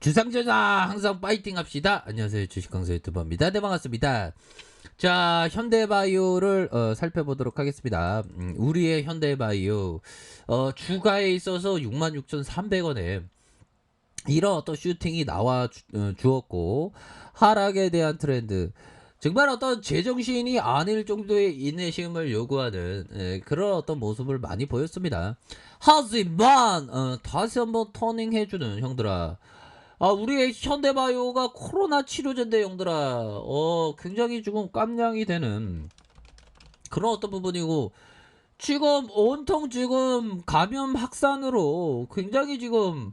주상전사 항상 파이팅 합시다. 안녕하세요, 주식강사 유튜버입니다. 네, 반갑습니다. 자, 현대바이오를 살펴보도록 하겠습니다. 우리의 현대바이오 주가에 있어서 66,300원에 이런 어떤 슈팅이 나와 주었고, 하락에 대한 트렌드, 정말 어떤 제정신이 아닐 정도의 인내심을 요구하는 그런 어떤 모습을 많이 보였습니다. 하지만 다시 한번 터닝해주는 형들아, 우리의 현대바이오가 코로나 치료제인데 형들아, 굉장히 지금 깜냥이 되는 그런 어떤 부분이고, 지금 온통 지금 감염 확산으로 굉장히 지금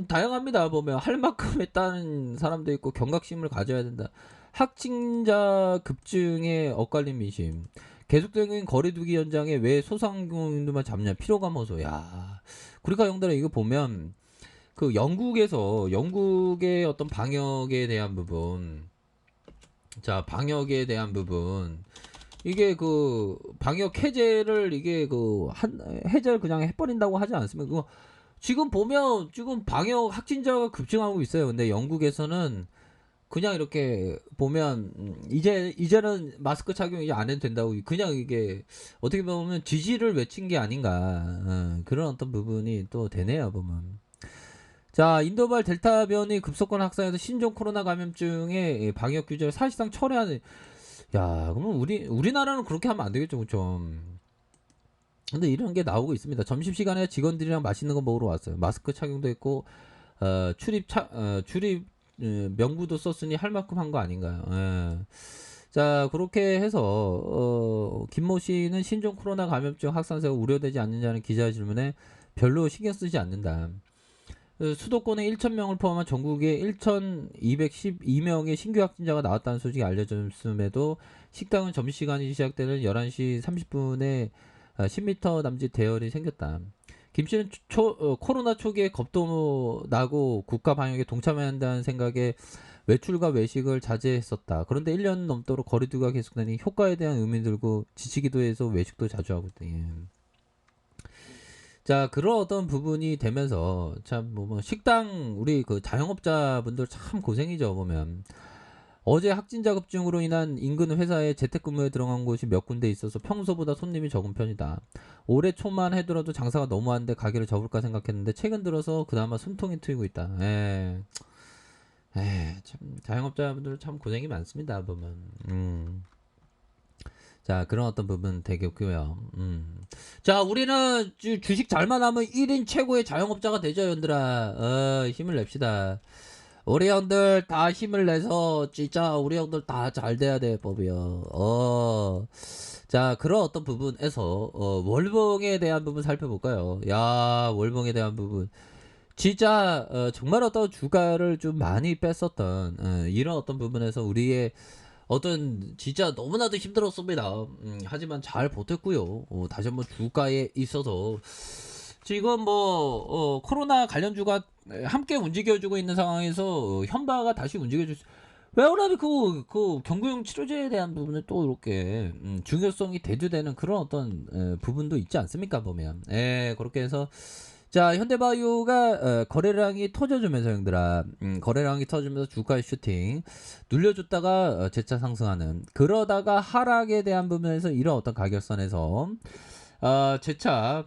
다양합니다. 보면 할 만큼 했다는 사람도 있고, 경각심을 가져야 된다. 확진자 급증의 엇갈린 민심, 계속적인 거리두기 연장에 왜 소상공인들만 잡냐, 피로감 호소. 야, 그러니까 형들아, 이거 보면 그 영국의 어떤 방역에 대한 부분, 자, 방역에 대한 부분, 이게 그 방역 해제를 이게 그 한 해제를 그냥 해버린다고 하지 않습니까? 그거 지금 보면 지금 방역 확진자가 급증하고 있어요. 근데 영국에서는 그냥 이렇게 보면 이제는 마스크 착용 이제 안 해도 된다고, 그냥 이게 어떻게 보면 지지를 외친 게 아닌가, 그런 어떤 부분이 또 되네요, 보면. 자, 인도발 델타 변이 급속한 확산해서 신종 코로나 감염증의 방역 규제를 사실상 철회하는. 야, 그러면 우리나라는 그렇게 하면 안 되겠죠, 그쵸? 근데 이런 게 나오고 있습니다. 점심시간에 직원들이랑 맛있는 거 먹으러 왔어요. 마스크 착용도 했고, 출입 명부도 썼으니 할 만큼 한 거 아닌가요? 예. 자, 그렇게 해서 김모 씨는 신종 코로나 감염증 확산세가 우려되지 않느냐는 기자 질문에 별로 신경 쓰지 않는다. 수도권에 1,000명을 포함한 전국에 1,212명의 신규 확진자가 나왔다는 소식이 알려졌음에도 식당은 점심시간이 시작되는 11시 30분에 10m 남짓 대열이 생겼다. 김 씨는 코로나 초기에 겁도 나고 국가 방역에 동참해야 한다는 생각에 외출과 외식을 자제했었다. 그런데 1년 넘도록 거리두기가 계속되니 효과에 대한 의문이 들고 지치기도 해서 외식도 자주 하고 있다. 예. 자, 그런 어떤 부분이 되면서 참 뭐 식당 우리 그 자영업자분들 참 고생이죠, 보면. 어제 확진자 급증으로 인한 인근 회사에 재택근무에 들어간 곳이 몇 군데 있어서 평소보다 손님이 적은 편이다. 올해 초만 해더라도 장사가 너무 안 돼 가게를 접을까 생각했는데 최근 들어서 그나마 숨통이 트이고 있다. 참 자영업자분들 참 고생이 많습니다, 보면. 자, 그런 어떤 부분 되게 웃고요. 자, 우리는 주식 잘만 하면 1인 최고의 자영업자가 되죠, 연들아. 힘을 냅시다. 우리 형들 다 힘을 내서 진짜 우리 형들 다 잘 돼야 돼, 법이요. 자, 그런 어떤 부분에서 월봉에 대한 부분 살펴볼까요? 야, 월봉에 대한 부분. 진짜 정말 어떤 주가를 좀 많이 뺐었던 이런 어떤 부분에서 우리의 어떤 진짜 너무나도 힘들었습니다. 하지만 잘 버텼고요. 다시 한번 주가에 있어서 지금 뭐 코로나 관련주가 함께 움직여주고 있는 상황에서 현바가 다시 움직여줄 수. 왜 그러면 그 경구용 치료제에 대한 부분을 또 이렇게 중요성이 대두되는 그런 어떤 부분도 있지 않습니까, 보면. 그렇게 해서 자, 현대바이오가 거래량이 터져주면서 형들아, 거래량이 터지면서 주가의 슈팅 눌려줬다가 재차 상승하는, 그러다가 하락에 대한 부분에서 이런 어떤 가격선에서 재차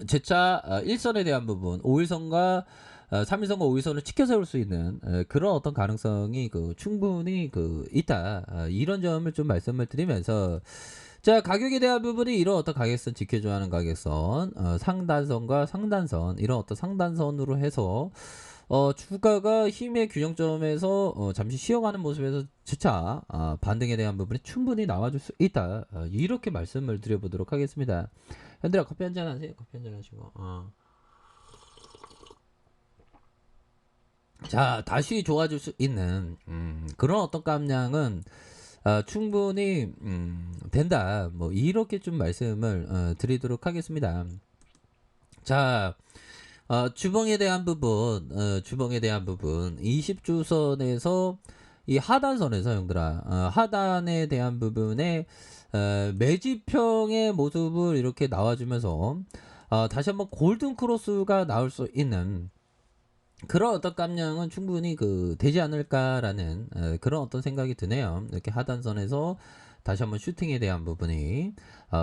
재차 일선에 대한 부분 5일선과 3일선과 5일선을 치켜 세울 수 있는 그런 어떤 가능성이 충분히 있다. 이런 점을 좀 말씀을 드리면서, 자, 가격에 대한 부분이 이런 어떤 가격선 지켜줘야 하는 가격선, 상단선과 상단선, 이런 어떤 상단선으로 해서 주가가 힘의 균형점에서 잠시 쉬어가는 모습에서 재차 반등에 대한 부분이 충분히 나와줄 수 있다. 이렇게 말씀을 드려보도록 하겠습니다. 현들아, 커피 한잔 하세요. 커피 한잔 하시고. 자, 다시 좋아질 수 있는 그런 어떤 깜냥은 충분히 된다. 뭐 이렇게 좀 말씀을 드리도록 하겠습니다. 자, 주봉에 대한 부분, 20주선에서 이 하단선에서 형들아, 하단에 대한 부분에 매집형의 모습을 이렇게 나와주면서 다시 한번 골든 크로스가 나올 수 있는 그런 어떤 깜냥은 충분히 되지 않을까라는 그런 어떤 생각이 드네요. 이렇게 하단선에서 다시 한번 슈팅에 대한 부분이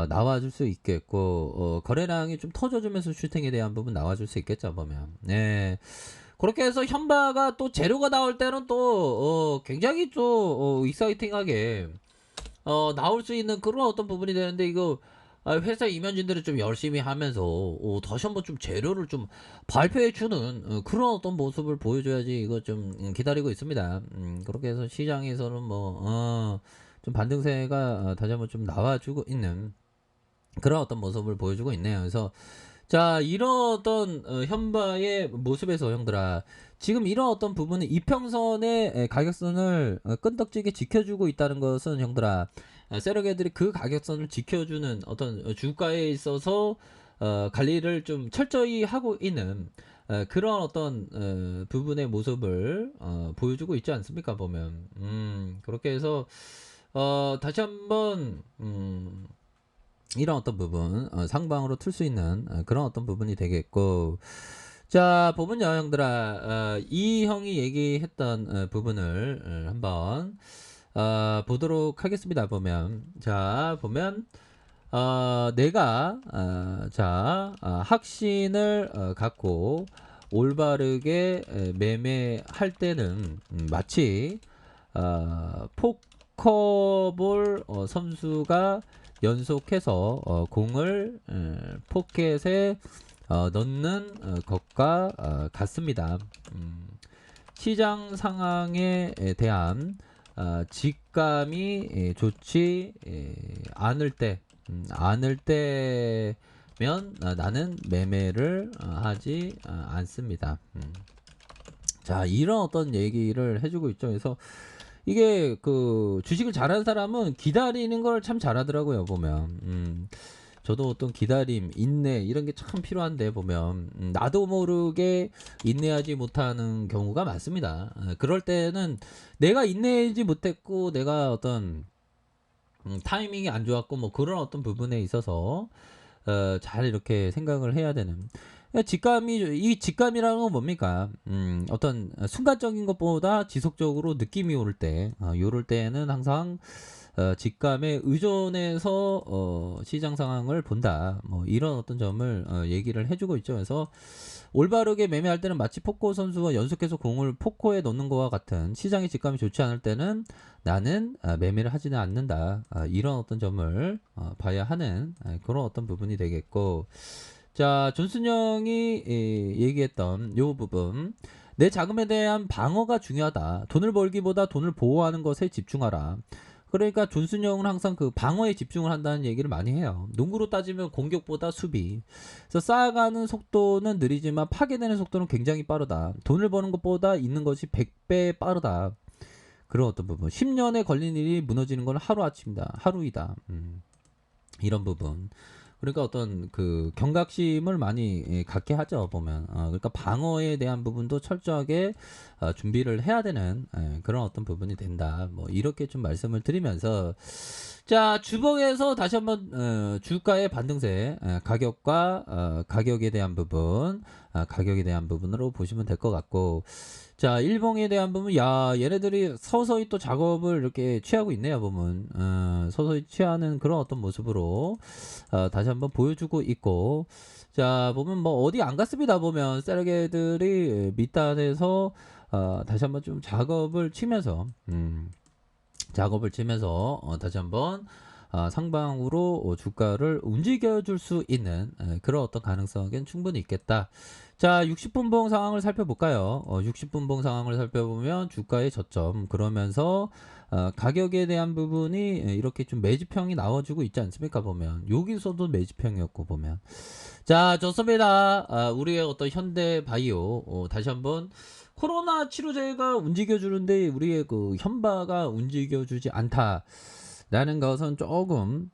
나와줄 수 있겠고 거래량이 좀 터져주면서 슈팅에 대한 부분 나와줄 수 있겠죠 보면. 네. 그렇게 해서 현바가 또 재료가 나올 때는 또 굉장히 또 익사이팅하게 나올 수 있는 그런 어떤 부분이 되는데 이거 회사 임원진들이 좀 열심히 하면서 다시 한번 좀 재료를 좀 발표해주는 그런 어떤 모습을 보여줘야지 이거 좀 기다리고 있습니다. 그렇게 해서 시장에서는 좀 반등세가 다시 한번 좀 나와주고 있는 그런 어떤 모습을 보여주고 있네요. 그래서 자, 이런 어떤 현바의 모습에서 형들아 지금 이런 어떤 부분은 이평선의 가격선을 끈덕지게 지켜주고 있다는 것은 형들아 세력애들이 그 가격선을 지켜주는 어떤 주가에 있어서 관리를 좀 철저히 하고 있는 그런 어떤 부분의 모습을 보여주고 있지 않습니까 보면 그렇게 해서 다시 한번 이런 어떤 부분 상방으로 틀 수 있는 그런 어떤 부분이 되겠고 자 보면요 형들아 이 형이 얘기했던 부분을 한번 보도록 하겠습니다 보면 자 보면 내가 확신을 갖고 올바르게 매매할 때는 마치 포커볼 선수가 연속해서 공을 포켓에 넣는 것과 같습니다. 시장 상황에 대한 직감이 좋지 않을 때면 나는 매매를 하지 않습니다. 자 이런 어떤 얘기를 해주고 있죠. 그래서 이게 주식을 잘하는 사람은 기다리는 걸 참 잘하더라고요 보면 저도 어떤 기다림 인내 이런 게 참 필요한데 보면 나도 모르게 인내하지 못하는 경우가 많습니다. 그럴 때는 내가 인내하지 못했고 내가 어떤 타이밍이 안 좋았고 뭐 그런 어떤 부분에 있어서 잘 이렇게 생각을 해야 되는 이 직감이라는 건 뭡니까? 어떤 순간적인 것보다 지속적으로 느낌이 오를 때, 요럴 때는 항상 직감에 의존해서 시장 상황을 본다. 뭐 이런 어떤 점을 얘기를 해주고 있죠. 그래서 올바르게 매매할 때는 마치 포커 선수가 연속해서 공을 포커에 넣는 것과 같은 시장의 직감이 좋지 않을 때는 나는 매매를 하지는 않는다. 이런 어떤 점을 봐야 하는 그런 어떤 부분이 되겠고 자, 존슨형이 얘기했던 요 부분. 내 자금에 대한 방어가 중요하다. 돈을 벌기보다 돈을 보호하는 것에 집중하라. 그러니까 존슨형은 항상 그 방어에 집중을 한다는 얘기를 많이 해요. 농구로 따지면 공격보다 수비. 그래서 쌓아가는 속도는 느리지만 파괴되는 속도는 굉장히 빠르다. 돈을 버는 것보다 있는 것이 100배 빠르다. 그런 어떤 부분. 10년에 걸린 일이 무너지는 건 하루아침이다. 하루이다. 이런 부분. 그러니까 어떤 경각심을 많이 갖게 하죠 보면 그러니까 방어에 대한 부분도 철저하게 준비를 해야 되는 그런 어떤 부분이 된다 뭐 이렇게 좀 말씀을 드리면서 자 주봉에서 다시 한번 주가의 반등세 가격과 가격에 대한 부분 가격에 대한 부분으로 보시면 될 것 같고 자 일봉에 대한 부분 야 얘네들이 서서히 또 작업을 이렇게 취하고 있네요 보면 서서히 취하는 그런 어떤 모습으로 다시 한번 보여주고 있고 자 보면 뭐 어디 안 갔습니다 보면 세력애들이 밑단에서 다시 한번 좀 작업을 치면서 다시 한번 상방으로 주가를 움직여 줄 수 있는 그런 어떤 가능성은 충분히 있겠다. 자, 60분봉 상황을 살펴볼까요? 60분봉 상황을 살펴보면 주가의 저점 그러면서 가격에 대한 부분이 이렇게 좀 매집형이 나와주고 있지 않습니까 보면 여기서도 매집형이었고 보면 자 좋습니다. 우리의 어떤 현대바이오 다시 한번 코로나 치료제가 움직여주는데 우리의 현바가 움직여주지 않다라는 것은 조금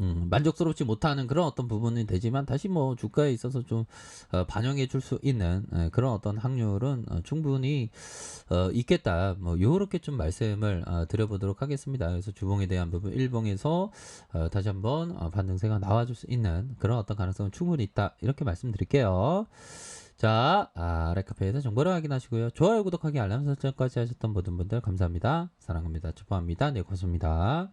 만족스럽지 못하는 그런 어떤 부분이 되지만 다시 뭐 주가에 있어서 좀 반영해 줄 수 있는 그런 어떤 확률은 충분히 있겠다. 뭐 요렇게 좀 말씀을 드려보도록 하겠습니다. 그래서 주봉에 대한 부분 일봉에서 다시 한번 반등세가 나와줄 수 있는 그런 어떤 가능성은 충분히 있다. 이렇게 말씀드릴게요. 자, 아래 카페에서 정보를 확인하시고요. 좋아요, 구독하기, 알람 설정까지 하셨던 모든 분들 감사합니다. 사랑합니다. 축복합니다. 네, 고맙습니다.